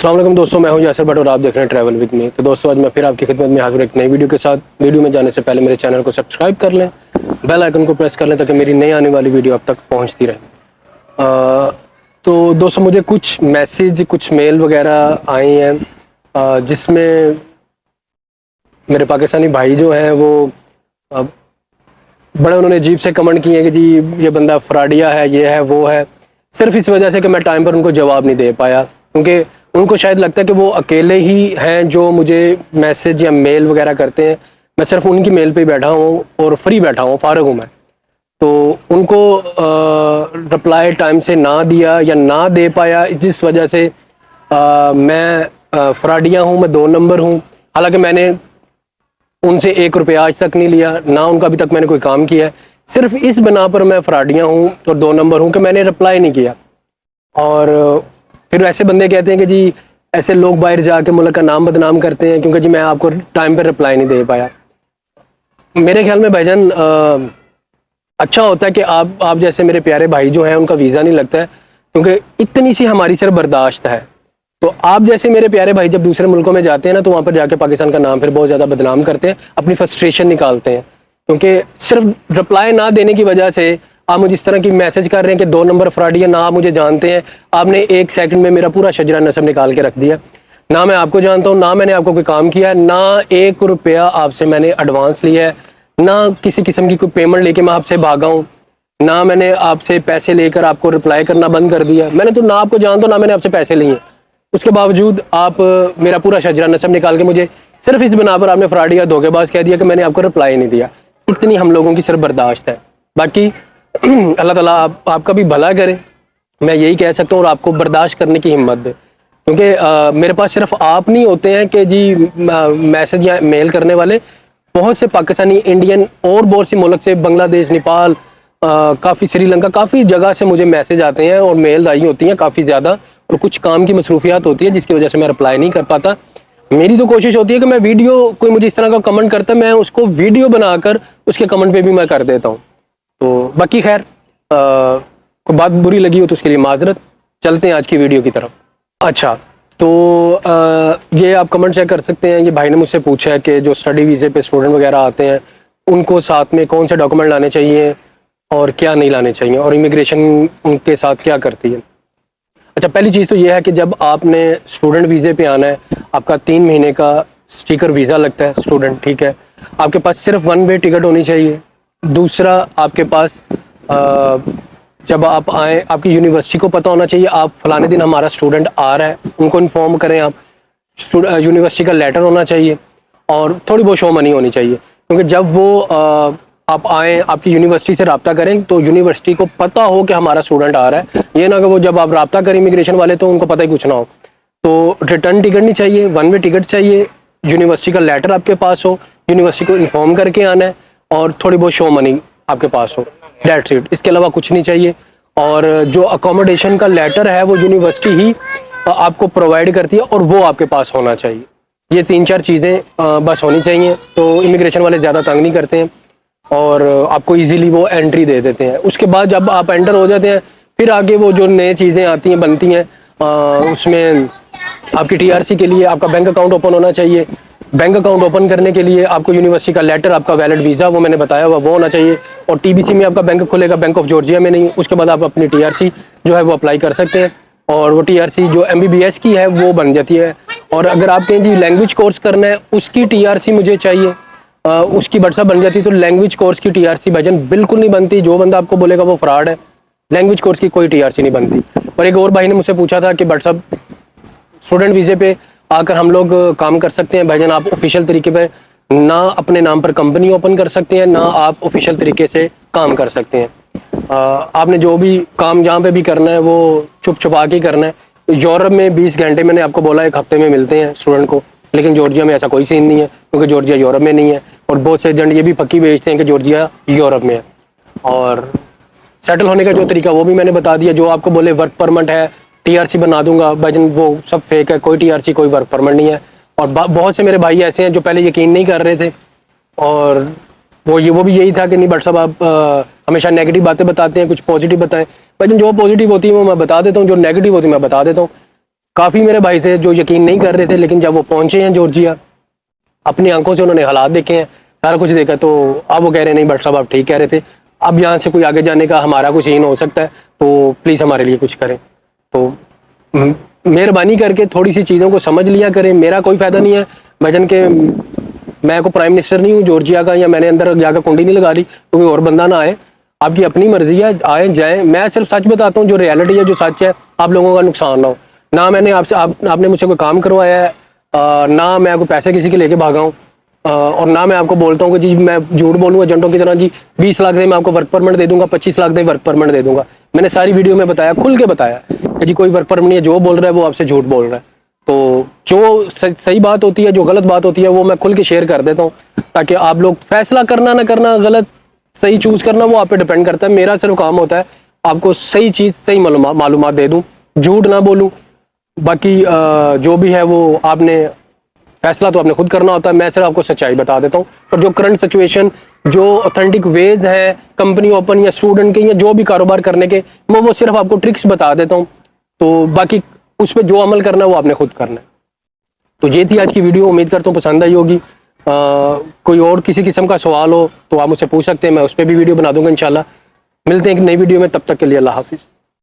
अस्सलाम वालेकुम दोस्तों, मैं हूं यासिर भट्ट और आप देख रहे हैं ट्रैवल विद मी। तो दोस्तों आज मैं फिर आपकी खिदमत में हाजिर एक नई वीडियो के साथ। वीडियो में जाने से पहले मेरे चैनल को सब्सक्राइब कर लें, बेल आइकन को प्रेस कर लें ताकि मेरी नई आने वाली वीडियो आप तक पहुंचती रहे। तो दोस्तों मुझे कुछ मैसेज, कुछ मेल वगैरह आई हैं जिसमें मेरे पाकिस्तानी भाई जो हैं वो बड़े उन्होंने अजीब से कमेंट किए कि जी ये बंदा फ्रॉडिया है, ये है, वो है, सिर्फ इस वजह से कि मैं टाइम पर उनको जवाब नहीं दे पाया, क्योंकि उनको शायद लगता है कि वो अकेले ही हैं जो मुझे मैसेज या मेल वगैरह करते हैं। मैं सिर्फ उनकी मेल पे बैठा हूँ और फ्री बैठा हूँ, फारग हूँ मैं। तो उनको रिप्लाई टाइम से ना दिया या ना दे पाया, जिस वजह से मैं फ्रॉडिया हूँ, मैं 2 नंबर हूँ। हालांकि मैंने उनसे 1 रुपया आज तक नहीं लिया, ना उनका अभी तक मैंने कोई काम किया है। सिर्फ इस बना पर मैं फ्रॉडिया हूँ और 2 नंबर हूँ कि मैंने रिप्लाई नहीं किया। और फिर ऐसे बंदे कहते हैं कि जी ऐसे लोग बाहर जाके मुल्क का नाम बदनाम करते हैं क्योंकि जी मैं आपको टाइम पर रिप्लाई नहीं दे पाया। मेरे ख्याल में भाईजान अच्छा होता है कि आप जैसे मेरे प्यारे भाई जो हैं उनका वीज़ा नहीं लगता है, क्योंकि इतनी सी हमारी सिर्फ बर्दाश्त है। तो आप जैसे मेरे प्यारे भाई जब दूसरे मुल्कों में जाते हैं ना, तो वहाँ पर जाके पाकिस्तान का नाम फिर बहुत ज़्यादा बदनाम करते हैं, अपनी फ्रस्ट्रेशन निकालते हैं, क्योंकि सिर्फ रिप्लाई ना देने की वजह से आप मुझे इस तरह की मैसेज कर रहे हैं कि 2 नंबर फ्रॉडी है, ना आप मुझे जानते हैं, आपने 1 सेकंड में मेरा पूरा शजरा नसब निकाल के रख दिया। ना मैं आपको जानता हूँ, ना मैंने आपको कोई काम किया है, ना 1 रुपया आपसे मैंने एडवांस लिया है, ना किसी किस्म की कोई पेमेंट लेके मैं आपसे भागा हूँ, ना मैंने आपसे पैसे लेकर आपको रिप्लाई करना बंद कर दिया। मैंने तो ना आपको जानता हूँ, ना मैंने आपसे पैसे लिए। उसके बावजूद आप मेरा पूरा शजरा नसब निकाल के मुझे सिर्फ इस बिना पर आपने फ्रॉडिया धोखेबाज कह दिया कि मैंने आपको रिप्लाई नहीं दिया। इतनी हम लोगों की सिर्फ बर्दाश्त है। बाकी अल्लाह ताला आपका भी भला करे, मैं यही कह सकता हूँ, और आपको बर्दाश्त करने की हिम्मत दे, क्योंकि मेरे पास सिर्फ आप नहीं होते हैं कि जी मैसेज या मेल करने वाले। बहुत से पाकिस्तानी, इंडियन और बहुत सी मुल्क से, बांग्लादेश, नेपाल, काफ़ी श्रीलंका, काफ़ी जगह से मुझे मैसेज आते हैं और मेल आई होती हैं काफ़ी ज़्यादा, और कुछ काम की मसरूफियात होती है जिसकी वजह से मैं रिप्लाई नहीं कर पाता। मेरी तो कोशिश होती है कि मैं वीडियो, कोई मुझे इस तरह का कमेंट करता है, मैं उसको वीडियो बनाकर उसके कमेंट पे भी मैं कर देता हूँ। तो बाकी खैर कोई बात बुरी लगी हो तो उसके लिए माजरत। चलते हैं आज की वीडियो की तरफ। अच्छा, तो ये आप कमेंट चेक कर सकते हैं। ये भाई ने मुझसे पूछा है कि जो स्टडी वीज़े पे स्टूडेंट वगैरह आते हैं उनको साथ में कौन से डॉक्यूमेंट लाने चाहिए और क्या नहीं लाने चाहिए, और इमिग्रेशन उनके साथ क्या करती है। अच्छा, पहली चीज़ तो ये है कि जब आपने स्टूडेंट वीज़े पे आना है, आपका 3 महीने का स्टिकर वीज़ा लगता है स्टूडेंट, ठीक है। आपके पास सिर्फ 1 वे टिकट होनी चाहिए। दूसरा, आपके पास जब आप आए, आपकी यूनिवर्सिटी को पता होना चाहिए आप फलाने दिन हमारा स्टूडेंट आ रहा है, उनको इन्फॉर्म करें आप। यूनिवर्सिटी का लेटर होना चाहिए और थोड़ी बहुत शो मनी होनी चाहिए, क्योंकि जब वो आप आएँ, आपकी यूनिवर्सिटी से रब्ता करें तो यूनिवर्सिटी को पता हो कि हमारा स्टूडेंट आ रहा है। ये ना कि वो जब आप रब्ता करें इमिग्रेशन वाले तो उनको पता ही कुछ ना हो। तो रिटर्न टिकट नहीं चाहिए, 1 वे टिकट चाहिए, यूनिवर्सिटी का लेटर आपके पास हो, यूनिवर्सिटी को इन्फॉर्म करके आना है, और थोड़ी बहुत शो मनी आपके पास हो। दैट्स इट, इसके अलावा कुछ नहीं चाहिए। और जो अकोमोडेशन का लेटर है वो यूनिवर्सिटी ही आपको प्रोवाइड करती है और वो आपके पास होना चाहिए। ये 3-4 चीज़ें बस होनी चाहिए, तो इमिग्रेशन वाले ज़्यादा तंग नहीं करते हैं और आपको इजीली वो एंट्री दे देते हैं। उसके बाद जब आप एंटर हो जाते हैं, फिर आगे वो जो नई चीज़ें आती हैं, बनती हैं, उसमें आपकी TRC के लिए आपका बैंक अकाउंट ओपन होना चाहिए। बैंक अकाउंट ओपन करने के लिए आपको यूनिवर्सिटी का लेटर, आपका वैलिड वीज़ा, वो मैंने बताया हुआ, वो होना चाहिए। और TBC में आपका बैंक खुलेगा, बैंक ऑफ जॉर्जिया में नहीं। उसके बाद आप अपनी TRC जो है वो अप्लाई कर सकते हैं, और वो TRC जो MBBS की है वो बन जाती है। और अगर आप कहें जी लैंग्वेज कोर्स करना है, उसकी TRC मुझे चाहिए, उसकी व्हाट्सएप बन जाती है। तो लैंग्वेज कोर्स की TRC भाईजान बिल्कुल नहीं बनती। जो बंदा आपको बोलेगा वो फ्रॉड है। लैंग्वेज कोर्स की कोई TRC नहीं बनती। और एक और भाई ने मुझसे पूछा था कि व्हाट्सएप स्टूडेंट वीज़े पे आकर हम लोग काम कर सकते हैं। भाईजान आप ऑफिशियल तरीके पे ना अपने नाम पर कंपनी ओपन कर सकते हैं, ना आप ऑफिशियल तरीके से काम कर सकते हैं। आपने जो भी काम जहाँ पे भी करना है वो छुप छुपा के करना है। यूरोप में 20 घंटे मैंने आपको बोला 1 हफ्ते में मिलते हैं स्टूडेंट को, लेकिन जॉर्जिया में ऐसा कोई सीन नहीं है, क्योंकि जॉर्जिया यूरोप में नहीं है। और बहुत से एजेंट ये भी पक्की भेजते हैं कि जॉर्जिया यूरोप में है। और सेटल होने का जो तरीका वो भी मैंने बता दिया। जो आपको बोले वर्क परमिट है, TRC बना दूंगा, भाईजान वो सब फेक है। कोई TRC, कोई वर्क परमिट नहीं है। और बहुत से मेरे भाई ऐसे हैं जो पहले यकीन नहीं कर रहे थे, और वो भी यही था कि नहीं बट साहब आप हमेशा नेगेटिव बातें बताते हैं, कुछ पॉजिटिव बताएं। भाईजान जो पॉजिटिव होती है वो मैं बता देता हूँ, जो नेगेटिव होती है मैं बता देता हूँ। काफ़ी मेरे भाई थे जो यकीन नहीं कर रहे थे, लेकिन जब वो पहुंचे हैं जॉर्जिया, अपनी आंखों से उन्होंने हालात देखे हैं, सारा कुछ देखा, तो अब वो कह रहे नहीं भट्ट साहब आप ठीक कह रहे थे, अब यहाँ से कोई आगे जाने का हमारा कुछ सीन हो सकता है, तो प्लीज़ हमारे लिए कुछ करें। तो मेहरबानी करके थोड़ी सी चीज़ों को समझ लिया करें। मेरा कोई फ़ायदा नहीं है भाईजान के, मैं को प्राइम मिनिस्टर नहीं हूँ जॉर्जिया का, या मैंने अंदर जाकर कुंडी नहीं लगा ली तो कोई और बंदा ना आए। आपकी अपनी मर्जी है, आए जाए, मैं सिर्फ सच बताता हूँ, जो रियलिटी है, जो सच है, आप लोगों का नुकसान ना हो। ना मैंने आपने मुझसे कोई काम करवाया है, ना मैं आपको पैसे किसी के लेके भागा हूँ, और ना मैं आपको बोलता हूँ कि जी मैं झूठ बोलूँ एजेंटों की तरह, जी 20 लाख से मैं आपको वर्क परमिट दे दूंगा, 25 लाख से वर्क परमिट दे दूंगा। मैंने सारी वीडियो में बताया, खुल के बताया कि जी कोई वर्क परमिट नहीं है, जो बोल रहा है वो आपसे झूठ बोल रहा है। तो जो सही बात होती है, जो गलत बात होती है, वो मैं खुल के शेयर कर देता हूँ, ताकि आप लोग फैसला करना ना करना, गलत सही चूज करना वो आप पे डिपेंड करता है। मेरा सिर्फ काम होता है आपको सही चीज़, सही मालूमात दे दूँ, झूठ ना बोलूँ। बाकी जो भी है वो आपने फैसला तो आपने खुद करना होता है, मैं सिर्फ आपको सच्चाई बता देता हूँ। और जो करंट सिचुएशन, जो ऑथेंटिक वेज है कंपनी ओपन या स्टूडेंट के या जो भी कारोबार करने के, मैं वो सिर्फ आपको ट्रिक्स बता देता हूँ। तो बाकी उस पर जो अमल करना है वो आपने खुद करना है। तो ये थी आज की वीडियो, उम्मीद करता हूँ पसंद आई होगी। कोई और किसी किस्म का सवाल हो तो आप मुझसे पूछ सकते हैं, मैं उस पर भी वीडियो बना दूंगा इंशाल्लाह। मिलते हैं एक नई वीडियो में, तब तक के लिए अल्लाह हाफिज़।